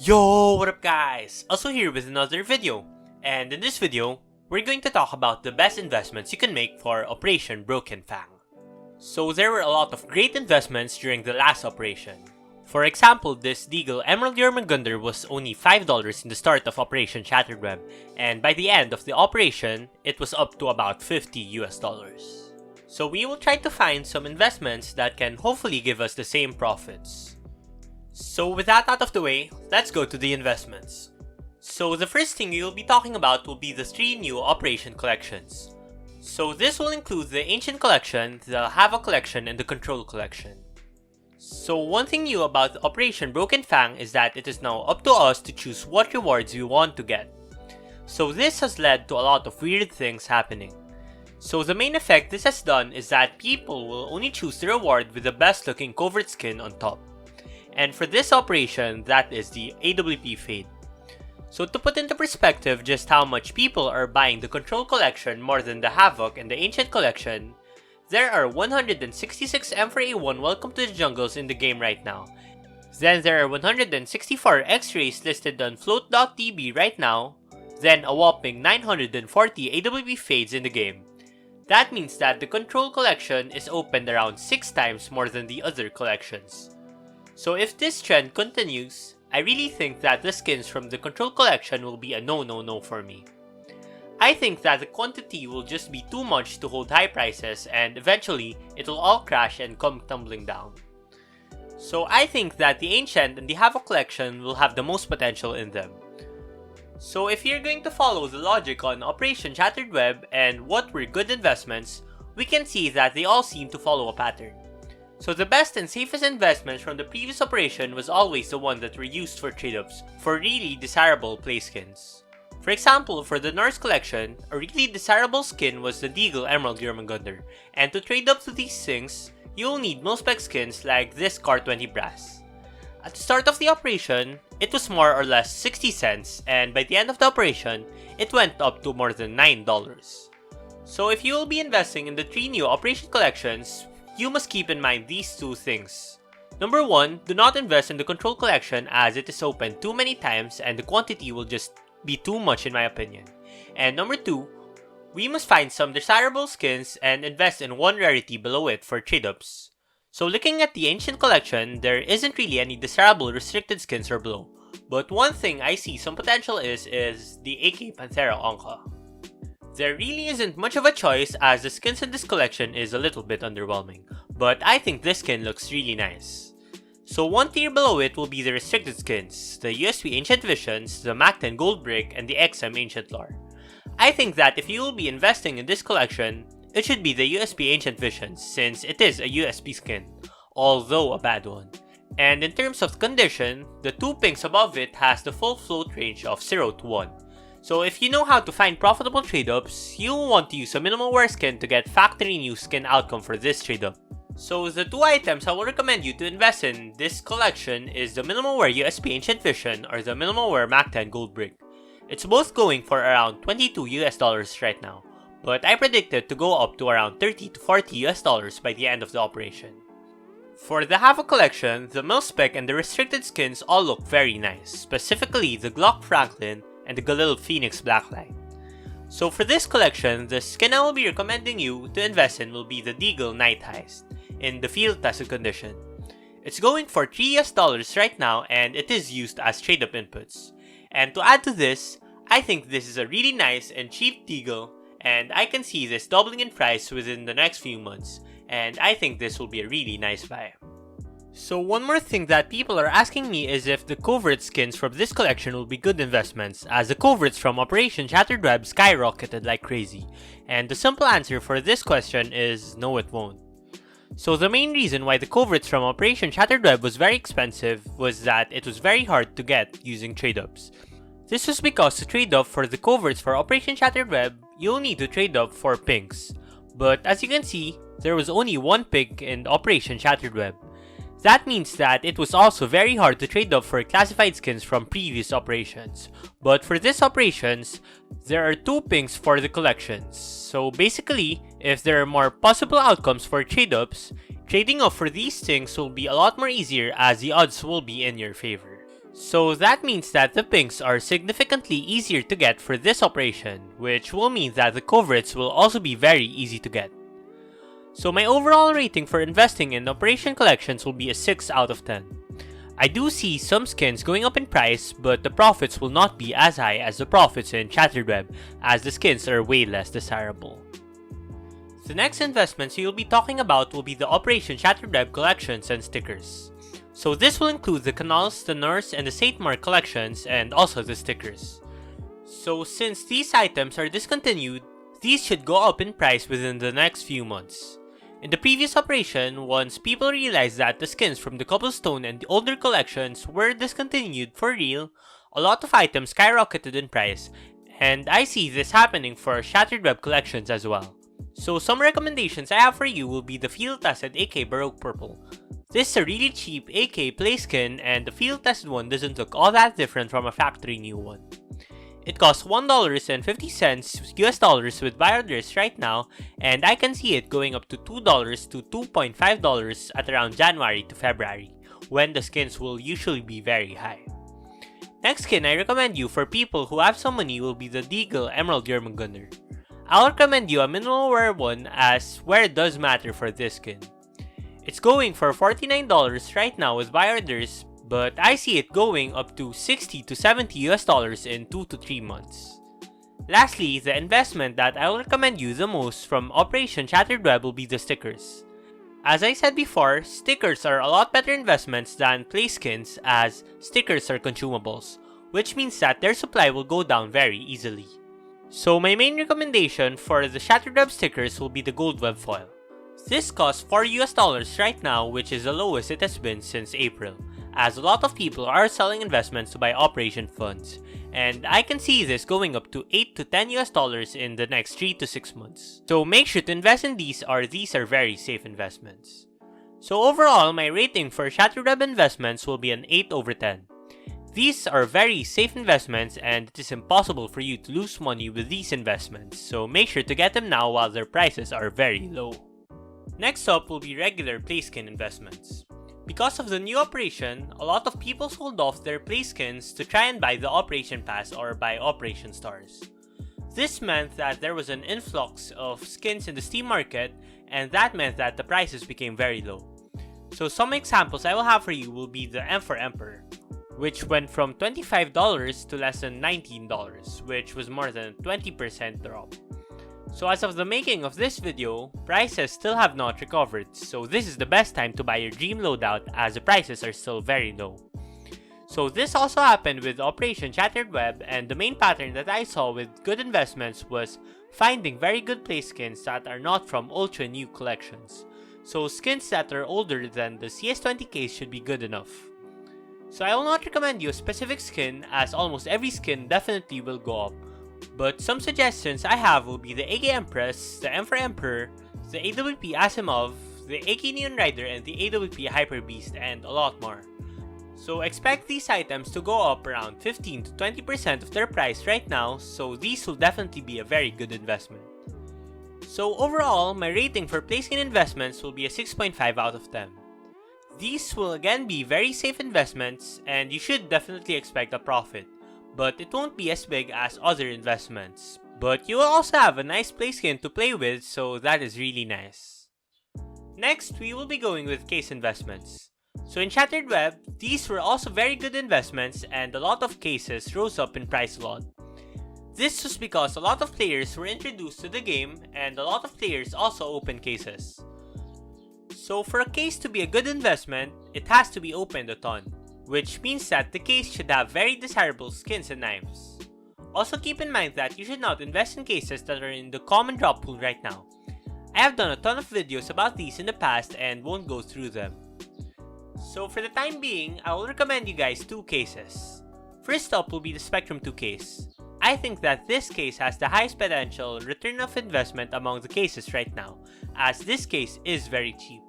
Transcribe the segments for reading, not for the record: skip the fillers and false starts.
Yo, what up guys? Also here with another video. And in this video, we're going to talk about the best investments you can make for Operation Broken Fang. So there were a lot of great investments during the last operation. For example, this Deagle Emerald Jormungandr was only $5 in the start of Operation Shattered Web, and by the end of the operation, it was up to about $50. So we will try to find some investments that can hopefully give us the same profits. So with that out of the way, let's go to the investments. So the first thing we will be talking about will be the 3 new Operation collections. So this will include the Ancient Collection, the Havoc Collection, and the Control Collection. So one thing new about Operation Broken Fang is that it is now up to us to choose what rewards we want to get. So this has led to a lot of weird things happening. So the main effect this has done is that people will only choose the reward with the best looking covert skin on top. And for this operation, that is the AWP Fade. So to put into perspective just how much people are buying the Control Collection more than the Havoc and the Ancient Collection, there are 166 M4A1 Welcome to the Jungles in the game right now. Then there are 164 X-Rays listed on float.tb right now, then a whopping 940 AWP Fades in the game. That means that the Control Collection is opened around 6 times more than the other collections. So if this trend continues, I really think that the skins from the Control Collection will be a no for me. I think that the quantity will just be too much to hold high prices and eventually it will all crash and come tumbling down. So I think that the Ancient and the Havoc Collection will have the most potential in them. So if you're going to follow the logic on Operation Shattered Web and what were good investments, we can see that they all seem to follow a pattern. So the best and safest investments from the previous operation was always the one that were used for trade-ups for really desirable play skins. For example, for the Norse collection, a really desirable skin was the Deagle Emerald Jormungandr, and to trade up to these things, you'll need mil-spec skins like this Car 20 Brass. At the start of the operation, it was more or less 60 cents, and by the end of the operation, it went up to more than $9. So if you will be investing in the 3 new operation collections, you must keep in mind these 2 things. Number 1, do not invest in the Control Collection as it is opened too many times and the quantity will just be too much in my opinion. And number 2, we must find some desirable skins and invest in one rarity below it for trade-ups. So looking at the Ancient Collection, there isn't really any desirable restricted skins or below. But one thing I see some potential is the AK Panthera Onka. There really isn't much of a choice as the skins in this collection is a little bit underwhelming, but I think this skin looks really nice. So one tier below it will be the restricted skins, the USB Ancient Visions, the Mac 10 Gold Brick, and the XM Ancient Lore. I think that if you will be investing in this collection, it should be the USB Ancient Visions since it is a USB skin, although a bad one. And in terms of condition, the 2 pinks above it has the full float range of 0 to 1. So if you know how to find profitable trade-ups, you'll want to use a minimal wear skin to get factory new skin outcome for this trade-up. So the 2 items I will recommend you to invest in this collection is the minimal wear USB Ancient Vision or the minimal wear Mac 10 Gold Brick. It's both going for around $22 right now, but I predict it to go up to around $30 to $40 by the end of the operation. For the Havoc collection, the mil-spec and the restricted skins all look very nice, specifically the Glock Franklin and the Galil Phoenix Blacklight. So for this collection, the skin I will be recommending you to invest in will be the Deagle Night Heist in the field tested condition. It's going for $3 right now and it is used as trade-up inputs. And to add to this, I think this is a really nice and cheap Deagle and I can see this doubling in price within the next few months and I think this will be a really nice buy. So one more thing that people are asking me is if the covert skins from this collection will be good investments, as the coverts from Operation Shattered Web skyrocketed like crazy, and the simple answer for this question is no, it won't. So the main reason why the coverts from Operation Shattered Web was very expensive was that it was very hard to get using trade-ups. This was because to trade up for the coverts for Operation Shattered Web, you'll need to trade up for pinks. But as you can see, there was only 1 pink in Operation Shattered Web. That means that it was also very hard to trade up for classified skins from previous operations. But for this operations, there are 2 pinks for the collections. So basically, if there are more possible outcomes for trade-ups, trading up for these things will be a lot more easier as the odds will be in your favor. So that means that the pinks are significantly easier to get for this operation, which will mean that the coverts will also be very easy to get. So my overall rating for investing in operation collections will be a 6 out of 10. I do see some skins going up in price, but the profits will not be as high as the profits in Shattered Web, as the skins are way less desirable. The next investments you'll be talking about will be the Operation Shattered Web collections and stickers. So this will include the Canals, the Nurse, and the Saint Mark collections, and also the stickers. So since these items are discontinued, these should go up in price within the next few months. In the previous operation, once people realized that the skins from the Cobblestone and the older collections were discontinued for real, a lot of items skyrocketed in price, and I see this happening for Shattered Web collections as well. So some recommendations I have for you will be the field tested AK Baroque Purple. This is a really cheap AK play skin, and the field tested one doesn't look all that different from a factory new one. It costs $1.50 US dollars with buy orders right now, and I can see it going up to $2 to $2.5 at around January to February, when the skins will usually be very high. Next skin I recommend you for people who have some money will be the Deagle Emerald Jormungandr. I'll recommend you a minimal wear one, as wear does matter for this skin. It's going for $49 right now with buy orders, but I see it going up to $60 to $70 US dollars in 2 to 3 months. Lastly, the investment that I will recommend you the most from Operation Shattered Web will be the stickers. As I said before, stickers are a lot better investments than play skins, as stickers are consumables, which means that their supply will go down very easily. So my main recommendation for the Shattered Web stickers will be the gold web foil. This costs $4 US dollars right now, which is the lowest it has been since April, as a lot of people are selling investments to buy operation funds, and I can see this going up to $8 to $10 US dollars in the next 3 to 6 months. So make sure to invest in these are very safe investments. So overall, my rating for Shattered Web investments will be an 8 over 10. These are very safe investments, and it is impossible for you to lose money with these investments, so make sure to get them now while their prices are very low. Next up will be regular play skin investments. Because of the new operation, a lot of people sold off their play skins to try and buy the Operation Pass or buy Operation Stars. This meant that there was an influx of skins in the Steam market, and that meant that the prices became very low. So some examples I will have for you will be the M4 Emperor, which went from $25 to less than $19, which was more than a 20% drop. So as of the making of this video, prices still have not recovered, so this is the best time to buy your dream loadout as the prices are still very low. So this also happened with Operation Shattered Web, and the main pattern that I saw with good investments was finding very good play skins that are not from ultra new collections. So skins that are older than the CS20 case should be good enough. So I will not recommend you a specific skin, as almost every skin definitely will go up. But some suggestions I have will be the AK Empress, the M4 Emperor, the AWP Asimov, the AK Neon Rider, and the AWP Hyper Beast, and a lot more. So expect these items to go up around 15 to 20% of their price right now, so these will definitely be a very good investment. So overall, my rating for play skin investments will be a 6.5 out of 10. These will again be very safe investments, and you should definitely expect a profit. But it won't be as big as other investments. But you will also have a nice play skin to play with, so that is really nice. Next, we will be going with case investments. So in Shattered Web, these were also very good investments, and a lot of cases rose up in price a lot. This was because a lot of players were introduced to the game, and a lot of players also opened cases. So for a case to be a good investment, it has to be opened a ton, which means that the case should have very desirable skins and knives. Also keep in mind that you should not invest in cases that are in the common drop pool right now. I have done a ton of videos about these in the past and won't go through them. So for the time being, I will recommend you guys 2 cases. First up will be the Spectrum 2 case. I think that this case has the highest potential return of investment among the cases right now, as this case is very cheap.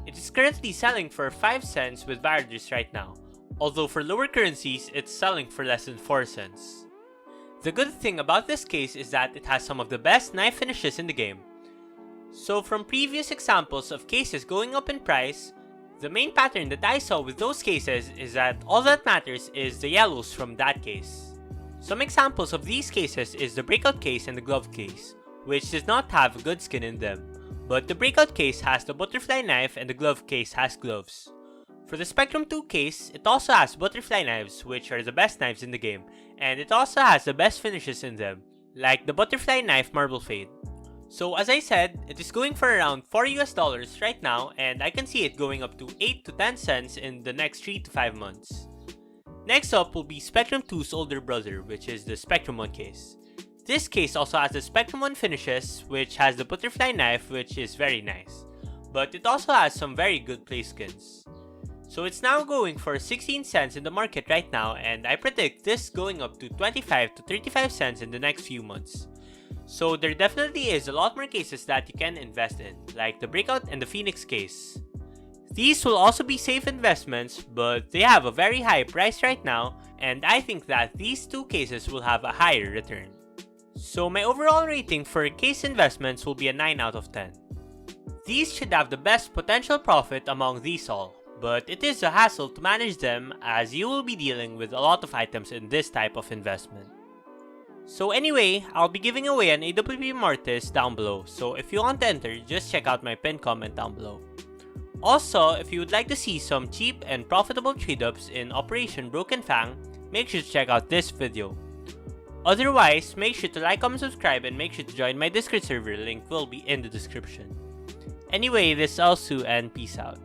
It is currently selling for 5 cents with buyers right now, although for lower currencies, it's selling for less than 4 cents. The good thing about this case is that it has some of the best knife finishes in the game. So from previous examples of cases going up in price, The main pattern that I saw with those cases is that all that matters is the yellows from that case. Some examples of these cases is the breakout case and the glove case, which does not have good skin in them, but the breakout case has the butterfly knife and the glove case has gloves. For the Spectrum 2 case, it also has butterfly knives, which are the best knives in the game, and it also has the best finishes in them, like the butterfly knife marble fade. So as I said, it is going for around $4 right now, and I can see it going up to 8 to 10 cents in the next 3 to 5 months. Next up will be Spectrum 2's older brother, which is the Spectrum 1 case. This case also has the Spectrum 1 finishes, which has the butterfly knife, which is very nice, but it also has some very good play skins. So it's now going for 16 cents in the market right now, and I predict this going up to 25 to 35 cents in the next few months. So there definitely is a lot more cases that you can invest in, like the Breakout and the Phoenix case. These will also be safe investments, but they have a very high price right now, and I think that these two cases will have a higher return. So my overall rating for case investments will be a 9 out of 10. These should have the best potential profit among these all, but it is a hassle to manage them as you will be dealing with a lot of items in this type of investment. So anyway, I'll be giving away an AWP Mortis down below, so if you want to enter, just check out my pinned comment down below. Also, if you would like to see some cheap and profitable trade-ups in Operation Broken Fang, make sure to check out this video. Otherwise, make sure to like, comment, subscribe, and make sure to join my Discord server, link will be in the description. Anyway, this is elsu and peace out.